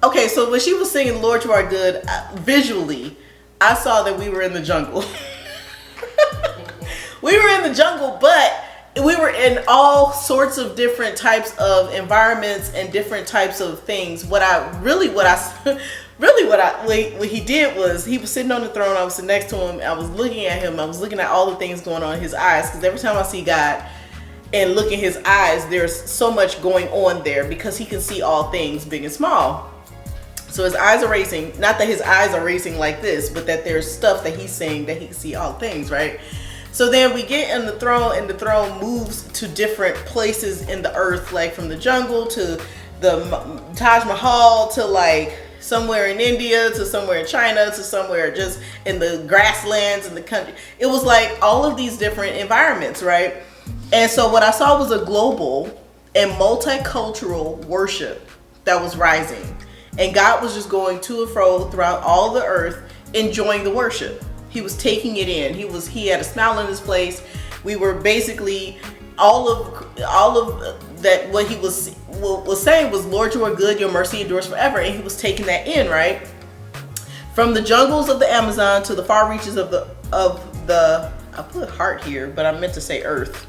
Okay, so when she was singing Lord You Are Good, visually, I saw that we were in the jungle. We were in the jungle, but we were in all sorts of different types of environments and different types of things. What he did was he was sitting on the throne. I was sitting next to him. I was looking at him. I was looking at all the things going on in his eyes, because every time I see God and look in his eyes, there's so much going on there, because he can see all things, big and small. So his eyes are racing. Not that his eyes are racing like this, but that there's stuff that he's saying that he can see all things, right? So then we get in the throne, and the throne moves to different places in the earth, like from the jungle to the Taj Mahal to like somewhere in India to somewhere in China to somewhere just in the grasslands in the country. It was like all of these different environments, right? And so what I saw was a global and multicultural worship that was rising. And God was just going to and fro throughout all the earth, enjoying the worship. He was taking it in. He had a smile on his face. We were basically all of that. What he was saying was, Lord, you are good. Your mercy endures forever. And he was taking that in, right? From the jungles of the Amazon to the far reaches of the I put heart here, but I meant to say earth.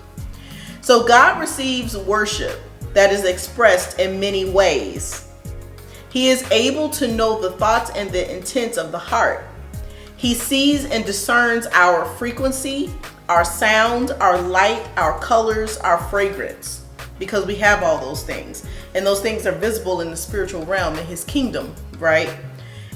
So God receives worship that is expressed in many ways. He is able to know the thoughts and the intents of the heart. He sees and discerns our frequency, our sound, our light, our colors, our fragrance, because we have all those things. And those things are visible in the spiritual realm, in his kingdom, right?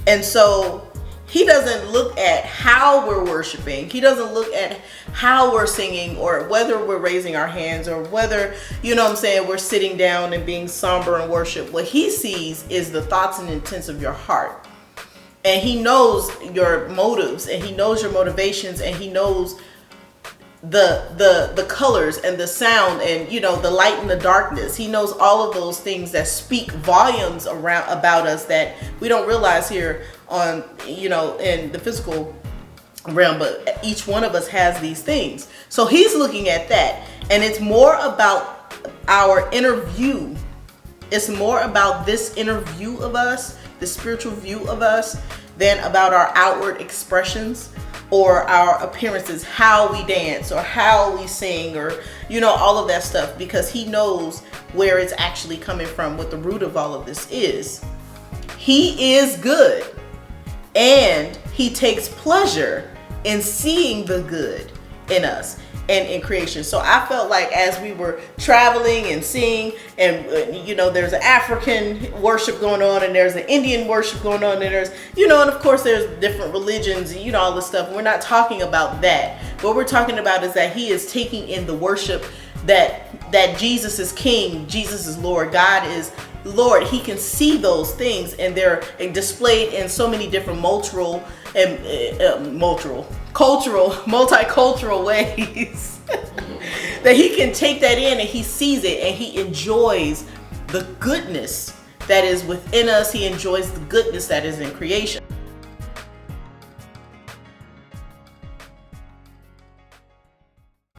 And so he doesn't look at how we're worshiping. He doesn't look at how we're singing, or whether we're raising our hands, or whether, you know what I'm saying, we're sitting down and being somber in worship. What he sees is the thoughts and intents of your heart. And he knows your motives, and he knows your motivations, and he knows the colors and the sound, and you know, the light and the darkness. He knows all of those things that speak volumes about us that we don't realize here on, you know, in the physical realm, but each one of us has these things. So he's looking at that, and it's more about our inner view. It's more about this inner view of us, the spiritual view of us, than about our outward expressions or our appearances, how we dance or how we sing, or, you know, all of that stuff, because he knows where it's actually coming from, what the root of all of this is. He is good, and he takes pleasure in seeing the good in us and in creation. So I felt like as we were traveling and seeing, and you know, there's an African worship going on, and there's an Indian worship going on, and there's, you know, and of course there's different religions, and you know, all this stuff. We're not talking about that. What we're talking about is that he is taking in the worship that Jesus is King, Jesus is Lord, God is Lord. He can see those things, and they're displayed in so many different cultural, multicultural ways that he can take that in, and he sees it, and he enjoys the goodness that is within us. He enjoys the goodness that is in creation.